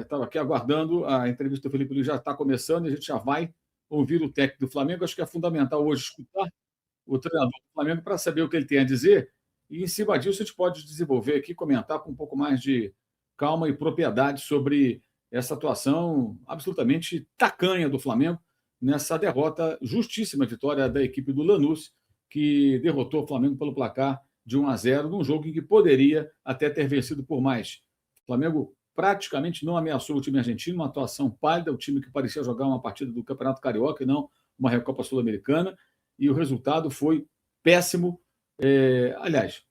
Estava aqui aguardando, a entrevista do Felipe Luiz já está começando e a gente já vai ouvir o técnico do Flamengo. Acho que é fundamental hoje escutar o treinador do Flamengo para saber o que ele tem a dizer e, em cima disso, a gente pode desenvolver aqui, comentar com um pouco mais de calma e propriedade sobre essa atuação absolutamente tacanha do Flamengo nessa derrota, justíssima vitória da equipe do Lanús, que derrotou o Flamengo pelo placar de 1-0, num jogo em que poderia até ter vencido por mais. O Flamengo praticamente não ameaçou o time argentino, uma atuação pálida, o time que parecia jogar uma partida do Campeonato Carioca e não uma Recopa Sul-Americana, e o resultado foi péssimo. Aliás,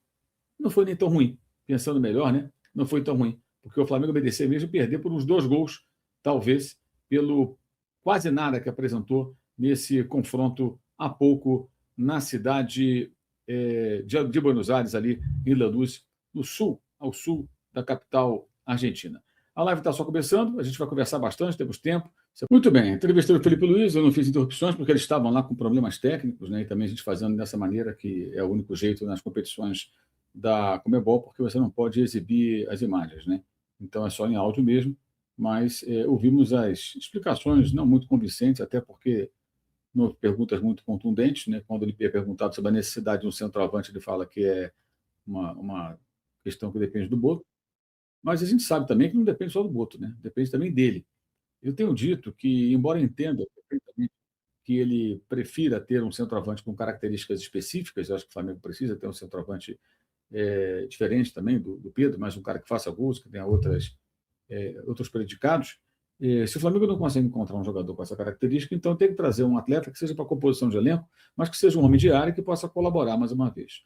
não foi nem tão ruim, pensando melhor, né? Não foi tão ruim, porque o Flamengo merecia mesmo perder por uns 2 gols, talvez, pelo quase nada que apresentou nesse confronto há pouco na cidade de Buenos Aires, ali em Lanús, no sul, ao sul da capital argentina. A live está só começando, a gente vai conversar bastante, temos tempo. Muito bem, entrevistei o Felipe Luiz, eu não fiz interrupções porque eles estavam lá com problemas técnicos, né? E também a gente fazendo dessa maneira, que é o único jeito nas competições da Conmebol, porque você não pode exibir as imagens, né? Então é só em áudio mesmo, mas ouvimos as explicações não muito convincentes, até porque não houve perguntas muito contundentes, né? Quando ele é perguntado sobre a necessidade de um centroavante, ele fala que é uma questão que depende do Boto. Mas a gente sabe também que não depende só do Boto, né? Depende também dele. Eu tenho dito que, embora entenda perfeitamente que ele prefira ter um centroavante com características específicas, eu acho que o Flamengo precisa ter um centroavante diferente também do Pedro, mas um cara que faça gols, que tenha outros predicados. Se o Flamengo não consegue encontrar um jogador com essa característica, então tem que trazer um atleta que seja para a composição de elenco, mas que seja um homem de área que possa colaborar mais uma vez.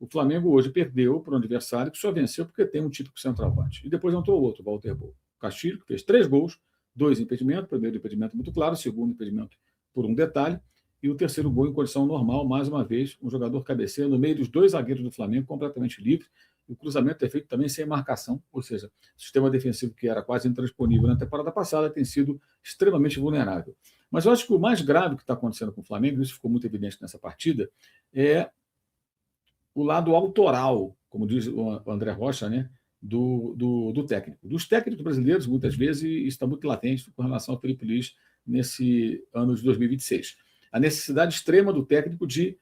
O Flamengo hoje perdeu para um adversário que só venceu porque tem um típico centroavante. E depois entrou outro, o Walter Bou. Castilho, que fez 3 gols, 2 impedimentos, primeiro impedimento muito claro, segundo impedimento por um detalhe, e o terceiro gol em condição normal, mais uma vez, um jogador cabeceia no meio dos 2 zagueiros do Flamengo, completamente livre, e o cruzamento é feito também sem marcação, ou seja, o sistema defensivo que era quase intransponível na temporada passada tem sido extremamente vulnerável. Mas eu acho que o mais grave que está acontecendo com o Flamengo, isso ficou muito evidente nessa partida, é o lado autoral, como diz o André Rocha, né, do técnico. Dos técnicos brasileiros, muitas vezes, isso está muito latente com relação ao Felipe Luiz nesse ano de 2026. A necessidade extrema do técnico de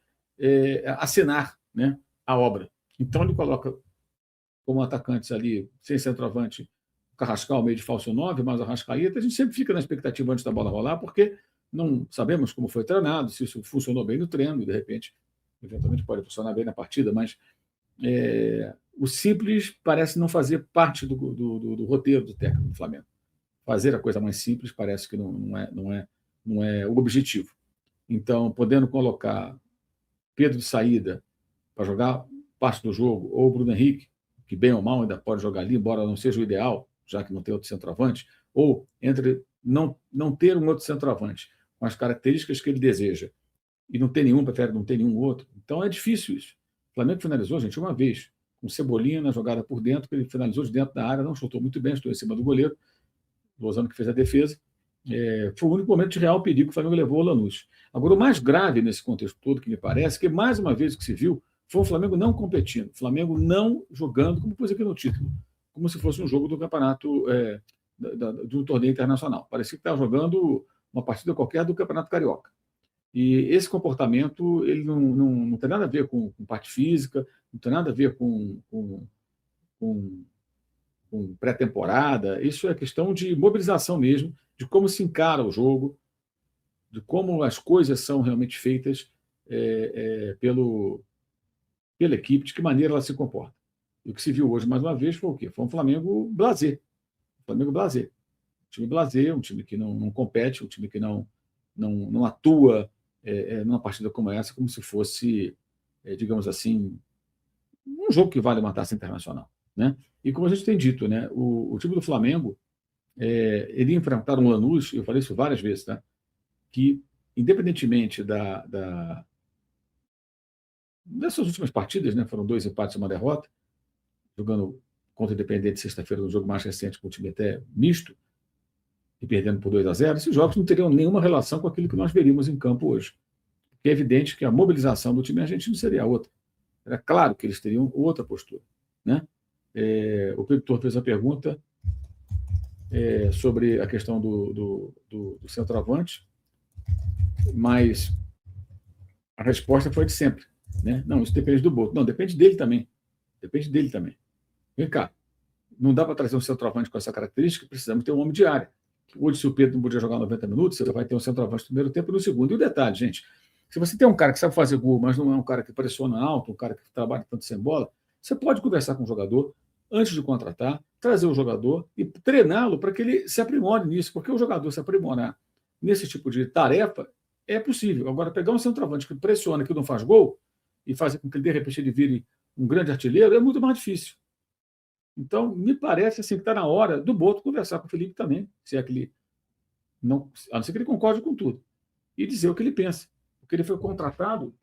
assinar, né, a obra. Então, ele coloca como atacantes ali, sem centroavante, o Carrascal, meio de falso 9, mas o Arrascaeta. A gente sempre fica na expectativa antes da bola rolar, porque não sabemos como foi treinado, se isso funcionou bem no treino, e de repente, eventualmente pode funcionar bem na partida, mas o simples parece não fazer parte do roteiro do técnico do Flamengo. Fazer a coisa mais simples parece que não é o objetivo. Então, podendo colocar Pedro de saída para jogar parte do jogo, ou o Bruno Henrique, que bem ou mal ainda pode jogar ali, embora não seja o ideal, já que não tem outro centroavante, ou entre não ter um outro centroavante com as características que ele deseja e não ter nenhum, prefere não ter nenhum outro. Então é difícil isso. O Flamengo finalizou, gente, uma vez, com Cebolinha na jogada por dentro, que ele finalizou de dentro da área, não chutou muito bem, estou em cima do goleiro, Lozano que fez a defesa. Foi o único momento de real perigo que o Flamengo levou ao Lanús. Agora, o mais grave nesse contexto todo, que me parece, que mais uma vez o que se viu, foi o Flamengo não competindo, o Flamengo não jogando, como pus aqui no título, como se fosse um jogo do campeonato, de um torneio internacional. Parecia que estava jogando uma partida qualquer do Campeonato Carioca. E esse comportamento ele não tem nada a ver com parte física, não tem nada a ver com pré-temporada. Isso é questão de mobilização mesmo, de como se encara o jogo, de como as coisas são realmente feitas pela equipe, de que maneira ela se comporta. E o que se viu hoje, mais uma vez, foi o quê? Foi um Flamengo blasé. Flamengo blasé. Um time blasé, um time que não compete, um time que não atua numa partida como essa, como se fosse, digamos assim, um jogo que vale uma taça internacional, né? E como a gente tem dito, né, o time do Flamengo ele enfrentar um Lanús, eu falei isso várias vezes, tá? Que, independentemente dessas últimas partidas, né, foram 2 empates e uma derrota, jogando contra o Independente sexta-feira, no jogo mais recente, com o time até misto, e perdendo por 2-0, esses jogos não teriam nenhuma relação com aquilo que nós veríamos em campo hoje. Porque é evidente que a mobilização do time argentino seria outra. Era claro que eles teriam outra postura, né? O produtor fez a pergunta sobre a questão do centroavante, mas a resposta foi de sempre, né? Não, isso depende do Boto. Não, depende dele também. Depende dele também. Vem cá, não dá para trazer um centroavante com essa característica, precisamos ter um homem de área. Hoje, se o Pedro não podia jogar 90 minutos, você vai ter um centroavante no primeiro tempo e no segundo. E o detalhe, gente, se você tem um cara que sabe fazer gol, mas não é um cara que pressiona alto, um cara que trabalha tanto sem bola, você pode conversar com o jogador antes de contratar, trazer o jogador e treiná-lo para que ele se aprimore nisso, porque o jogador se aprimorar nesse tipo de tarefa é possível. Agora, pegar um centroavante que pressiona, que não faz gol, e fazer com que, de repente, ele vire um grande artilheiro, é muito mais difícil. Então, me parece assim, que está na hora do Boto conversar com o Felipe também, se é que ele não, a não ser que ele concorde com tudo, e dizer o que ele pensa. Porque ele foi contratado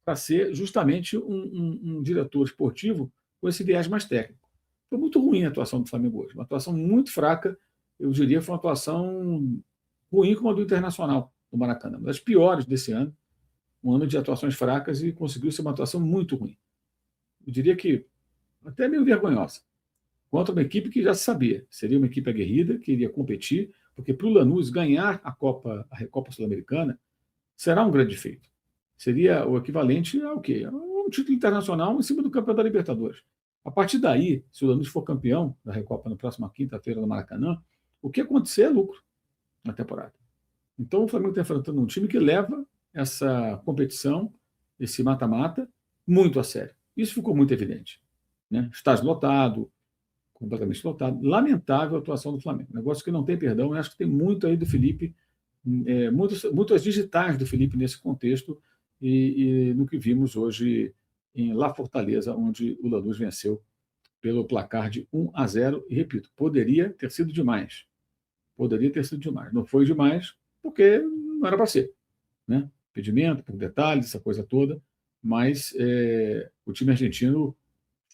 para ser justamente um diretor esportivo com esse viés mais técnico. Foi muito ruim a atuação do Flamengo hoje, uma atuação muito fraca, eu diria que foi uma atuação ruim como a do Internacional, no Maracanã, uma das piores desse ano, um ano de atuações fracas e conseguiu ser uma atuação muito ruim. Eu diria que até meio vergonhosa, contra uma equipe que já se sabia, seria uma equipe aguerrida, que iria competir, porque para o Lanús ganhar a Recopa Sul-Americana será um grande feito. Seria o equivalente ao quê? A um título internacional em cima do campeão da Libertadores. A partir daí, se o Lanús for campeão da Recopa na próxima quinta-feira no Maracanã, o que acontecer é lucro na temporada. Então o Flamengo está enfrentando um time que leva essa competição, esse mata-mata, muito a sério. Isso ficou muito evidente, né? Estádio lotado, completamente lotado. Lamentável a atuação do Flamengo. Negócio que não tem perdão. Eu acho que tem muito aí do Felipe, muitas digitais do Felipe nesse contexto e no que vimos hoje em La Fortaleza, onde o Lanús venceu pelo placar de 1-0. E, repito, poderia ter sido demais. Poderia ter sido demais. Não foi demais porque não era para ser, né? Impedimento, por detalhes, essa coisa toda, mas o time argentino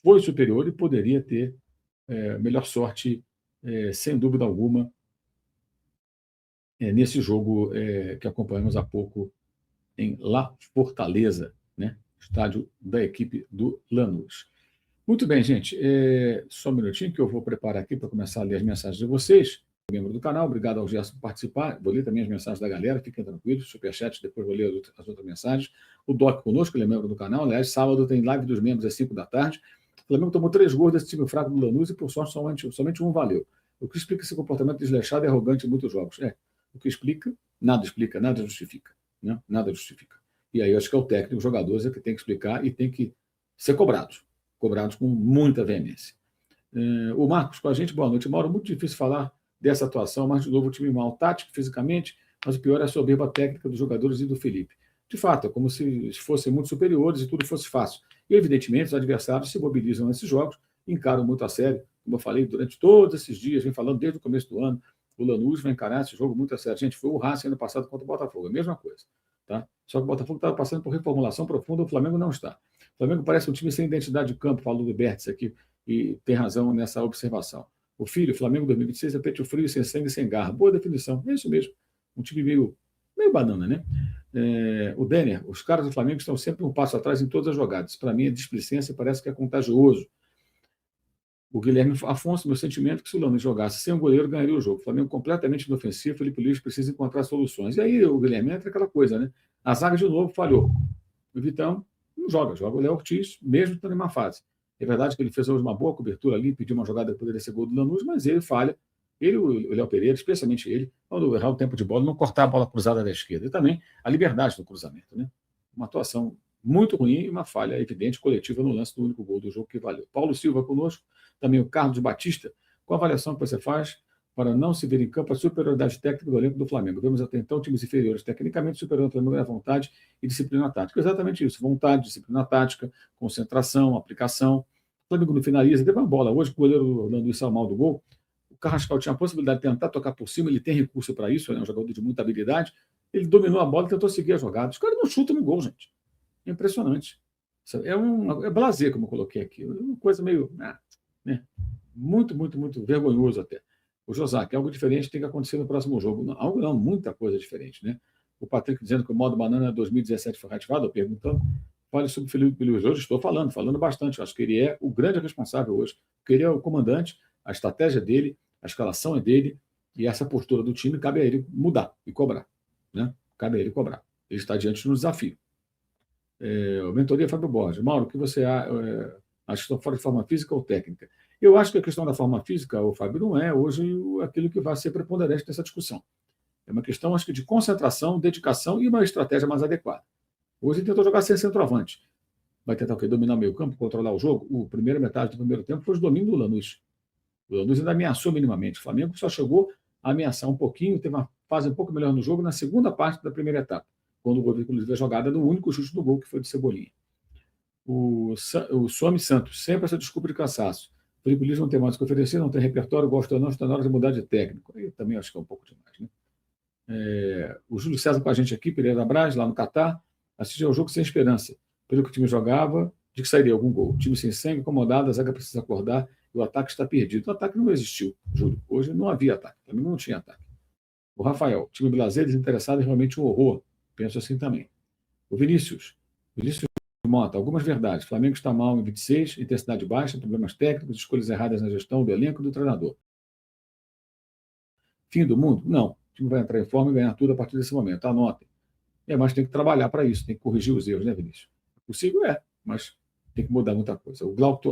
foi superior e poderia ter melhor sorte, sem dúvida alguma, nesse jogo que acompanhamos há pouco em La Fortaleza, né? Estádio da equipe do Lanús. Muito bem, gente. Só um minutinho que eu vou preparar aqui para começar a ler as mensagens de vocês. Membro do canal, obrigado ao Gerson por participar. Vou ler também as mensagens da galera, fiquem tranquilos, superchat, depois vou ler as outras mensagens. O Doc conosco, ele é membro do canal. Aliás, sábado tem live dos membros às 5 da tarde. O Flamengo tomou 3 gols desse time fraco do Lanús e, por sorte, somente um valeu. O que explica esse comportamento desleixado e arrogante em muitos jogos? O que explica, nada justifica. Né? Nada justifica. E aí eu acho que é o técnico, os jogadores, que tem que explicar e tem que ser cobrados com muita veemência. O Marcos com a gente, boa noite. Mauro, muito difícil falar dessa atuação, mas de novo o time mal tático, fisicamente, mas o pior é a soberba técnica dos jogadores e do Felipe. De fato, é como se fossem muito superiores e tudo fosse fácil. E, evidentemente, os adversários se mobilizam nesses jogos, encaram muito a sério, como eu falei durante todos esses dias, vem falando desde o começo do ano, o Lanús vai encarar esse jogo muito a sério. Gente, foi o Racing ano passado contra o Botafogo, a mesma coisa. Tá? Só que o Botafogo estava passando por reformulação profunda, o Flamengo não está. O Flamengo parece um time sem identidade de campo, falou do Bertz aqui, e tem razão nessa observação. O filho, Flamengo 2026, é peito frio, sem sangue, sem garra. Boa definição, é isso mesmo. Um time meio banana, né? O Denner, os caras do Flamengo estão sempre um passo atrás em todas as jogadas. Para mim, a displicência parece que é contagioso. O Guilherme Afonso, meu sentimento é que se o Lanús jogasse sem o goleiro, ganharia o jogo. O Flamengo completamente inofensivo, Felipe Luiz precisa encontrar soluções. E aí o Guilherme entra aquela coisa, né? A zaga de novo falhou. O Vitão não joga o Léo Ortiz, mesmo estando em uma fase. É verdade que ele fez hoje uma boa cobertura ali, pediu uma jogada que poderia ser gol do Lanús, mas ele falha. Ele, o Léo Pereira, especialmente ele, quando errar o tempo de bola, não cortar a bola cruzada da esquerda. E também a liberdade do cruzamento, né? Uma atuação muito ruim e uma falha evidente coletiva no lance do único gol do jogo que valeu. Paulo Silva conosco, também o Carlos Batista. Qual a avaliação que você faz para não se ver em campo a superioridade técnica do elenco do Flamengo? Vemos até então times inferiores tecnicamente superando o Flamengo na vontade e disciplina tática. Exatamente isso, vontade, disciplina tática, concentração, aplicação. O Flamengo não finaliza, teve uma bola hoje, o goleiro Lanús saiu mal do gol, o Carrascal tinha a possibilidade de tentar tocar por cima, ele tem recurso para isso, é um jogador de muita habilidade, ele dominou a bola e tentou seguir a jogada. Os caras não chutam no gol, gente. É impressionante. É blasé, como eu coloquei aqui, uma coisa meio... né? Muito vergonhoso até. O José, algo diferente tem que acontecer no próximo jogo. Não, algo não, muita coisa diferente, né? O Patrick dizendo que o modo banana 2017 foi reativado, perguntando, fale sobre o Felipe Luiz hoje, estou falando bastante, eu acho que ele é o grande responsável hoje, porque ele é o comandante, a estratégia dele, A escalação é dele e essa postura do time cabe a ele mudar e cobrar. Né? Cabe a ele cobrar. Ele está diante de um desafio. Mentoria Fábio Borges. Mauro, o que você acha que estão fora de forma física ou técnica? Eu acho que a questão da forma física, o Fábio, não é hoje aquilo que vai ser preponderante nessa discussão. É uma questão, acho que, de concentração, dedicação e uma estratégia mais adequada. Hoje ele tentou jogar sem centroavante. Vai tentar o quê? Dominar o meio campo, controlar o jogo? A primeira metade do primeiro tempo foi o domínio do Lanús. O Lanús ainda ameaçou minimamente. O Flamengo só chegou a ameaçar um pouquinho, teve uma fase um pouco melhor no jogo na segunda parte da primeira etapa, quando o gol, inclusive, a jogada no único chute do gol, que foi de Cebolinha. O Some Santos, sempre essa desculpa de cansaço. O Felipe Luiz não tem mais o que oferecer, não tem repertório, gosta ou não, está na hora de mudar de técnico. Aí também acho que é um pouco demais, né? O Júlio César com a gente aqui, Pereira Braz, lá no Catar, assistiu ao jogo sem esperança. Pelo que o time jogava, de que sairia algum gol. O time sem sangue, incomodado, a zaga precisa acordar e o ataque está perdido. O ataque não existiu, Júlio. Hoje não havia ataque, também não tinha ataque. O Rafael, time Blazer desinteressado é realmente um horror. Penso assim também. O Vinícius Mota, algumas verdades. O Flamengo está mal em 26, intensidade baixa, problemas técnicos, escolhas erradas na gestão do elenco e do treinador. Fim do mundo? Não. O time vai entrar em forma e ganhar tudo a partir desse momento. Anotem. Mas tem que trabalhar para isso, tem que corrigir os erros, né, Vinícius? Possível mas tem que mudar muita coisa. O Glauco